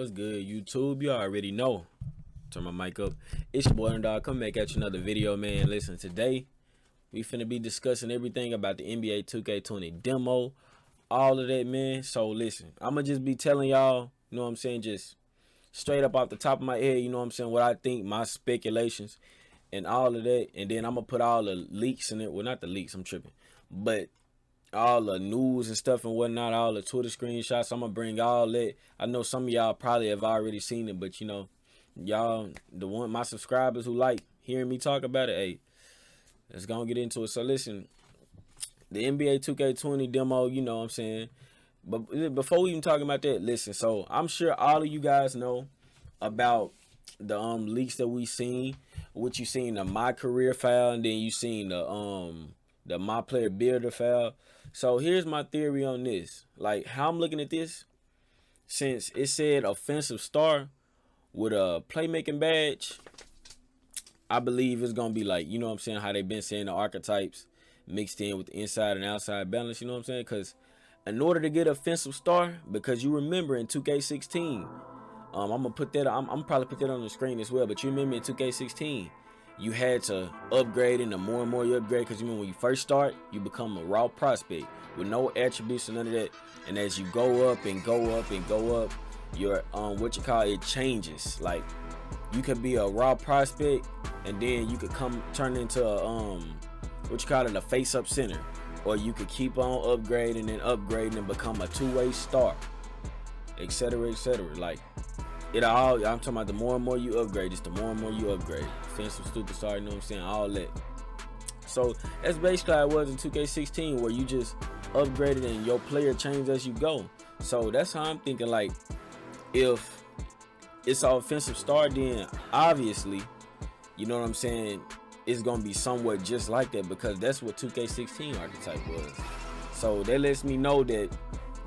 What's good, YouTube? You already know. Turn my mic up. It's your boy Underdog. Come back at you another video, man. Listen, today we finna be discussing everything about the NBA 2K20 demo, all of that, man. So listen, I'ma just be telling y'all, you know what I'm saying, just straight up off the top of my head, you know what I'm saying, what I think, my speculations, and all of that, and then I'm gonna put all the leaks in it. Well, not the leaks, I'm tripping, but all the news and stuff and whatnot, all the Twitter screenshots. I'm gonna bring all that. I know some of y'all probably have already seen it, but you know, y'all, my subscribers who like hearing me talk about it, hey, let's go and get into it. So listen, the NBA 2K20 demo, you know what I'm saying, but before we even talking about that, listen, so I'm sure all of you guys know about the leaks that we seen, what you seen the my career file, and then you seen the my player builder file. So here's my theory on this. Like, how I'm looking at this, since it said offensive star with a playmaking badge, I believe it's gonna be like, you know what I'm saying, how they've been saying the archetypes mixed in with the inside and outside balance, you know what I'm saying? Because in order to get offensive star, because you remember in 2K16, I'm gonna put that, I'm probably put that on the screen as well, but you remember in 2K16, you had to upgrade, and the more and more you upgrade, because you know when you first start, you become a raw prospect with no attributes and none of that. And as you go up and go up and go up, your what you call it changes. Like, you could be a raw prospect, and then you could turn into a what you call it, a face up center, or you could keep on upgrading and upgrading and become a two-way star, etc., etc. Like, it all, I'm talking about the more and more you upgrade, it's the more and more you upgrade. Offensive superstar, you know what I'm saying, all that. So that's basically how it was in 2K16, where you just upgraded and your player changed as you go. So that's how I'm thinking. Like, if it's an offensive star, then obviously, you know what I'm saying, it's gonna be somewhat just like that, because that's what 2K16 archetype was. So that lets me know that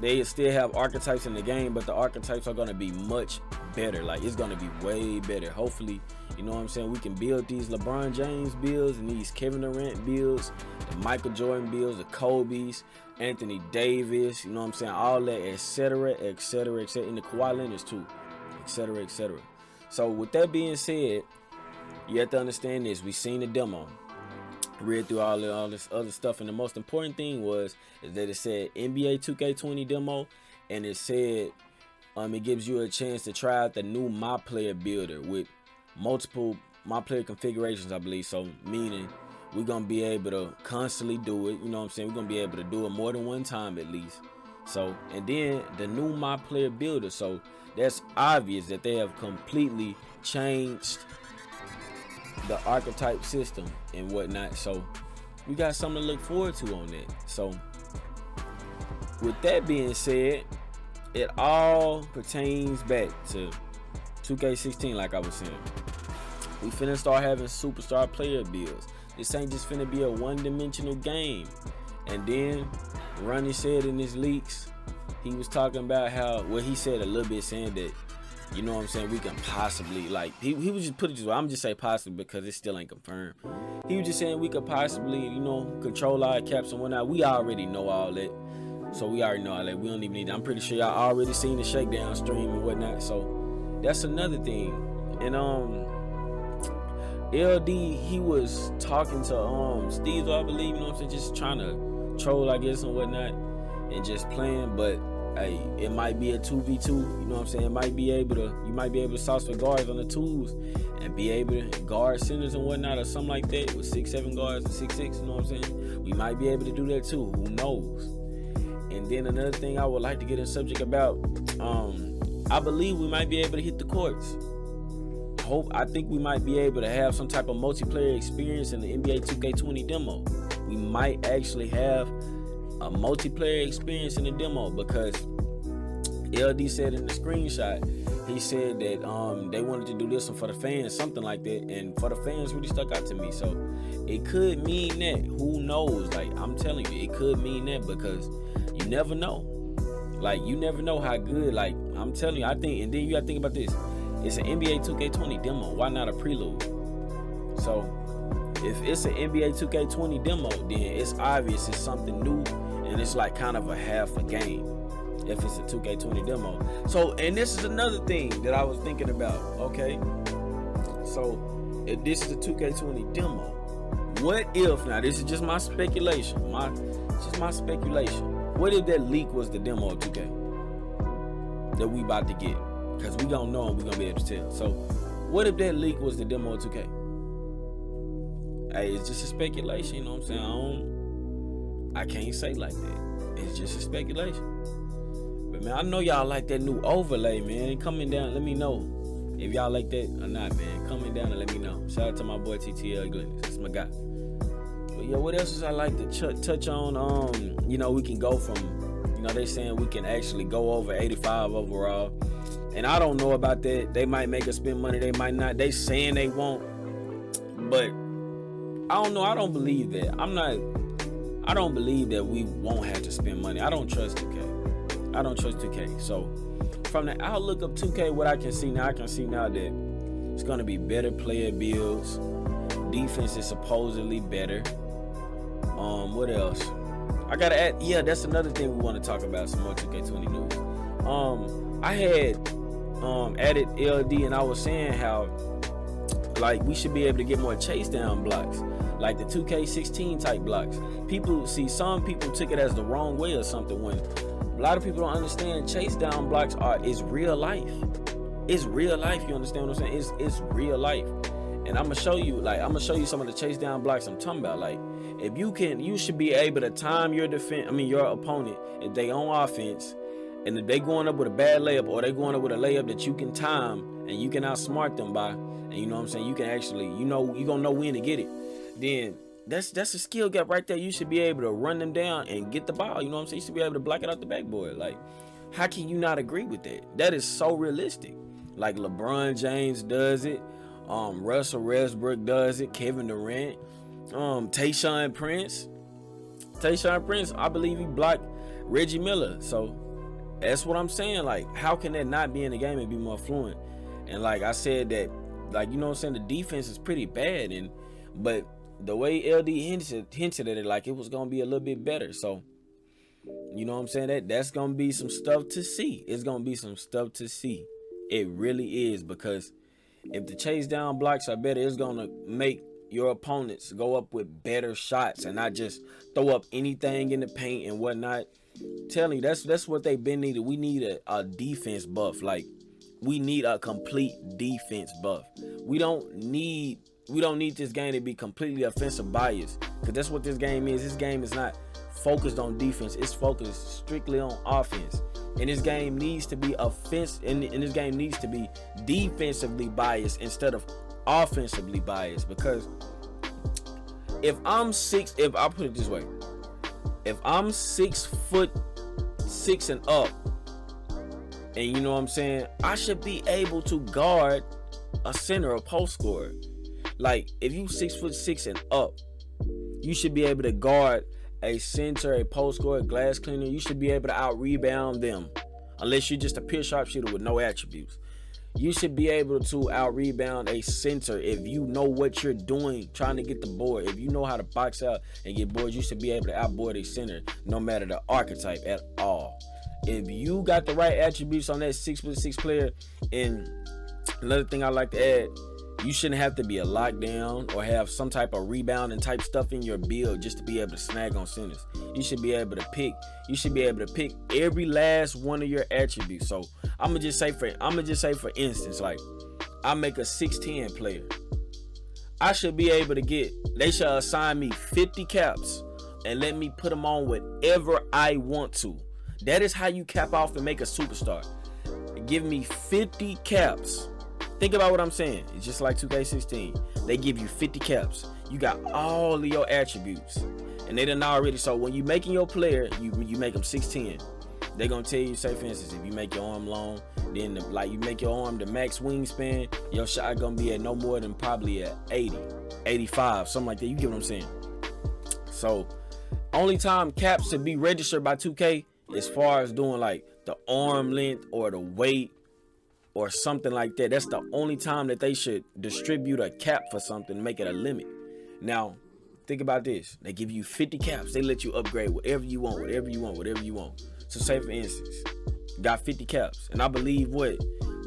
they still have archetypes in the game, but the archetypes are gonna be much better. Like, it's gonna be way better. Hopefully, you know what I'm saying, we can build these LeBron James builds and these Kevin Durant builds, the Michael Jordan builds, the Kobe's, Anthony Davis, you know what I'm saying, all that, etc., etc., etc., and the Kawhi Leonard's too, etc., etc. So with that being said, you have to understand this. We seen the demo, read through all this other stuff, and the most important thing is that it said NBA 2K20 demo, and it said it gives you a chance to try out the new my player builder with multiple my player configurations, I believe. So meaning we're gonna be able to constantly do it, you know what I'm saying, we're gonna be able to do it more than one time at least. So, and then the new my player builder, so that's obvious that they have completely changed the archetype system and whatnot. So we got something to look forward to on that. So with that being said, it all pertains back to 2K16. Like I was saying, we finna start having superstar player builds. This ain't just finna be a one-dimensional game. And then Ronnie said in his leaks, he was talking about how, well, he said a little bit, saying that, you know what I'm saying, we can possibly, like, he was just put it this way, I'm just saying possibly because it still ain't confirmed. He was just saying we could possibly, you know, control our caps and whatnot. We already know all that. So we already know all that. We don't even need that. I'm pretty sure y'all already seen the shakedown stream and whatnot. So that's another thing. And LD, he was talking to Steve, I believe, you know what I'm saying, just trying to troll, I guess, and whatnot, and just playing. But hey, it might be a 2v2, you know what I'm saying, you might be able to sauce for guards on the twos and be able to guard centers and whatnot, or something like that, with 6'7" guards and 6'6", you know what I'm saying. We might be able to do that too, who knows. And then another thing I would like to get in subject about, I believe we might be able to hit the courts. I think we might be able to have some type of multiplayer experience in the NBA 2K20 demo. We might actually have a multiplayer experience in the demo, because LD said in the screenshot, he said that they wanted to do this one for the fans, something like that, and for the fans really stuck out to me. So it could mean that, who knows, like, I'm telling you, it could mean that, because you never know. Like, you never know how good, like, I'm telling you, I think, and then you gotta think about this, it's an NBA 2K20 demo, why not a prelude? So if it's an NBA 2K20 demo, then it's obvious it's something new, and it's like kind of a half a game. if it's a 2K20 demo. So, and this is another thing that I was thinking about. Okay, so if this is a 2K20 demo, what if, now this is just my speculation, just my speculation. What if that leak was the demo of 2K that we about to get? Because we gonna know and we gonna be able to tell. So what if that leak was the demo of 2K? Hey, it's just a speculation, you know what I'm saying? I can't say like that. It's just a speculation. But man, I know y'all like that new overlay, man. Coming down, let me know if y'all like that or not, man. Coming down and let me know. Shout out to my boy TTL Glennis. That's my guy. But yeah, what else is I like to touch on? You know, we can go from, you know, they saying we can actually go over 85 overall. And I don't know about that. They might make us spend money, they might not. They saying they won't. But I don't know. I don't believe that. I don't believe that we won't have to spend money. I don't trust 2K. I don't trust 2K. So from the outlook of 2K, what I can see now that it's going to be better player builds. Defense is supposedly better. What else? I got to add, yeah, that's another thing we want to talk about, some more 2K20 news. I had added LD and I was saying how, like, we should be able to get more chase down blocks, like the 2K16 type blocks. Some people took it as the wrong way or something, when a lot of people don't understand chase down blocks is real life. It's real life, you understand what I'm saying? It's real life. And I'm gonna show you some of the chase down blocks I'm talking about. Like, if you should be able to time your your opponent, if they on offense, and if they going up with a bad layup, or they going up with a layup that you can time and you can outsmart them by, and you know what I'm saying, you can actually, you gonna know when to get it, then that's a skill gap right there. You should be able to run them down and get the ball, you know what I'm saying? You should be able to block it out the backboard. Like, how can you not agree with that? That is so realistic. Like, LeBron James does it, Russell Westbrook does it, Kevin Durant, Tayshaun Prince, I believe he blocked Reggie Miller. So that's what I'm saying. Like, how can that not be in the game and be more fluent? And like I said, that, like, you know what I'm saying, the defense is pretty bad, but the way LD hinted at it, like it was gonna be a little bit better. So, you know what I'm saying, that's gonna be some stuff to see. It's gonna be some stuff to see. It really is, because if the chase down blocks are better, it's gonna make your opponents go up with better shots and not just throw up anything in the paint and whatnot. I'm telling you, that's what they've been needed. We need a defense buff. Like, we need a complete defense buff. We don't need this game to be completely offensive biased, because that's what this game is. This game is not focused on defense. It's focused strictly on offense. And this game needs to be and this game needs to be defensively biased instead of offensively biased. Because if I put it this way, if I'm 6'6" and up, and you know what I'm saying, I should be able to guard a center, a post scorer. Like, if you 6'6" and up, you should be able to guard a center, a post scorer, a glass cleaner. You should be able to out rebound them, unless you're just a pure sharpshooter with no attributes. You should be able to out rebound a center if you know what you're doing, trying to get the board. If you know how to box out and get boards, you should be able to outboard a center, no matter the archetype at all. If you got the right attributes on that 6'6" player, and another thing I like to add, you shouldn't have to be a lockdown or have some type of rebounding type stuff in your build just to be able to snag on centers. You should be able to pick every last one of your attributes. So I'm gonna just say for instance, like, I make a 6'10" player. I should be able to they should assign me 50 caps and let me put them on whatever I want to. That is how you cap off and make a superstar. Give me 50 caps. Think about what I'm saying. It's just like 2K16. They give you 50 caps. You got all of your attributes, and they done already. So when you making your player, you make them 6'10". They're gonna tell you, say for instance, if you make your arm long, then you make your arm the max wingspan, your shot gonna be at no more than probably at 80, 85, something like that. You get what I'm saying? So only time caps should be registered by 2K as far as doing like the arm length or the weight or something like that. That's the only time that they should distribute a cap for something, make it a limit. Now, think about this. They give you 50 caps. They let you upgrade whatever you want. So say for instance, got 50 caps, and I believe what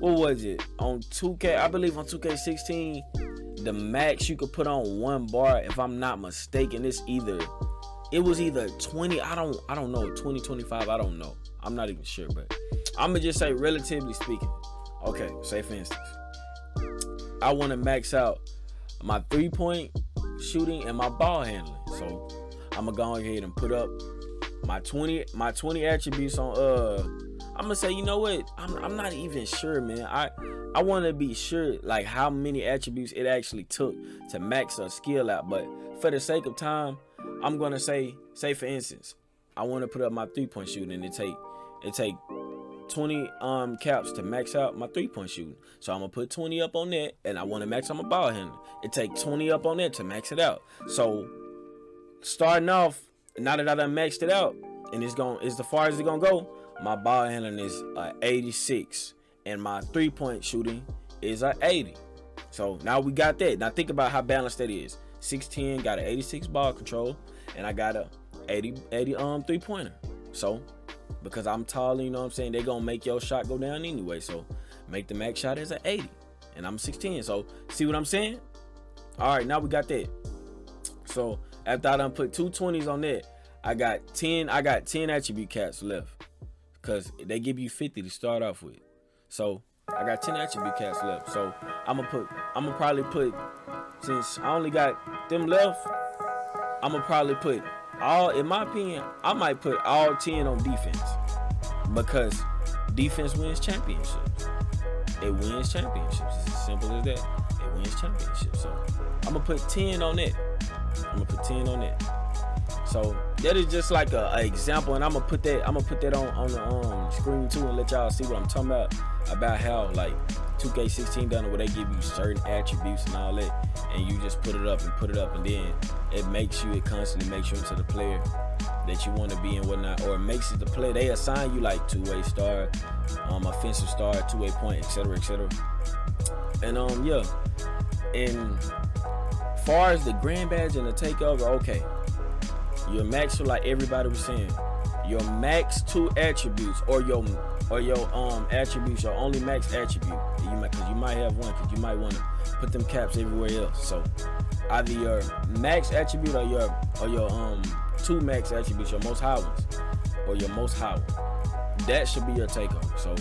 was it on 2K? I believe on 2K16, the max you could put on one bar, if I'm not mistaken, it was either 20. I don't know, 20, 25. I don't know. I'm not even sure, but I'm gonna just say relatively speaking. Okay, say for instance, I want to max out my 3-point shooting and my ball handling. So I'm gonna go ahead and put up my 20 attributes on I'm gonna say, you know what? I'm not even sure, man. I want to be sure like how many attributes it actually took to max a skill out, but for the sake of time, I'm gonna say for instance, I want to put up my 3-point shooting, and it take 20 caps to max out my 3-point shooting. So I'm gonna put 20 up on that, and I want to max out my ball handling. It take 20 up on that to max it out. So starting off, now that I done maxed it out, and it's as far as it's gonna go, my ball handling is 86, and my 3-point shooting is 80. So now we got that. Now think about how balanced that is. 6'10", got an 86 ball control, and I got a 80 3-pointer. So because I'm tall, you know what I'm saying, they gonna make your shot go down anyway. So make the max shot as an 80, and I'm 6'10". So see what I'm saying? All right, now we got that. So after I done put 2 20s on that, I got 10 attribute caps left, because they give you 50 to start off with. So I got 10 attribute caps left. So I'm gonna probably put, since I only got them left, I'm gonna probably put all, in my opinion, I might put all 10 on defense, because defense wins championships. It wins championships. It's as simple as that. It wins championships. So I'm gonna put 10 on that. So that is just like a example, and I'm gonna put that on the screen too, and let y'all see what I'm talking about how like 2K16 done it, where they give you certain attributes and all that, and you just put it up, and then it constantly makes you into the player that you want to be and whatnot, or it makes it the player. They assign you like 2-way star, offensive star, 2-way point, etc. And yeah, and far as the grand badge and the takeover, okay, your max, like everybody was saying, your max 2 attributes, or your attributes, your only max attribute, because you might have one, because you might want to put them caps everywhere else. So either your max attribute or your 2 max attributes, your most high ones, or your most high one, that should be your takeover. So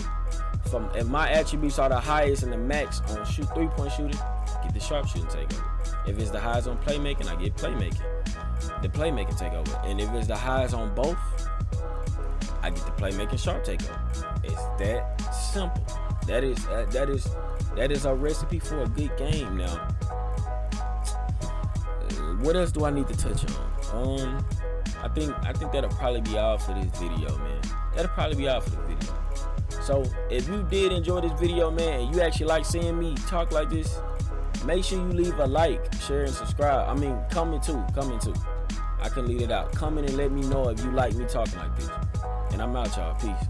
if my attributes are the highest and the max on 3-point shooting, get the sharpshooting takeover. If it's the highest on playmaking, I get playmaking. The playmaking takeover. And if it's the highest on both, I get the playmaking sharp takeover. It's that simple. That is a recipe for a good game. Now, what else do I need to touch on? I think that'll probably be all for this video, man. That'll probably be all for the video. So if you did enjoy this video, man, and you actually like seeing me talk like this, make sure you leave a like, share, and subscribe. I mean, comment too. I can leave it out. Comment and let me know if you like me talking like this. And I'm out, y'all. Peace.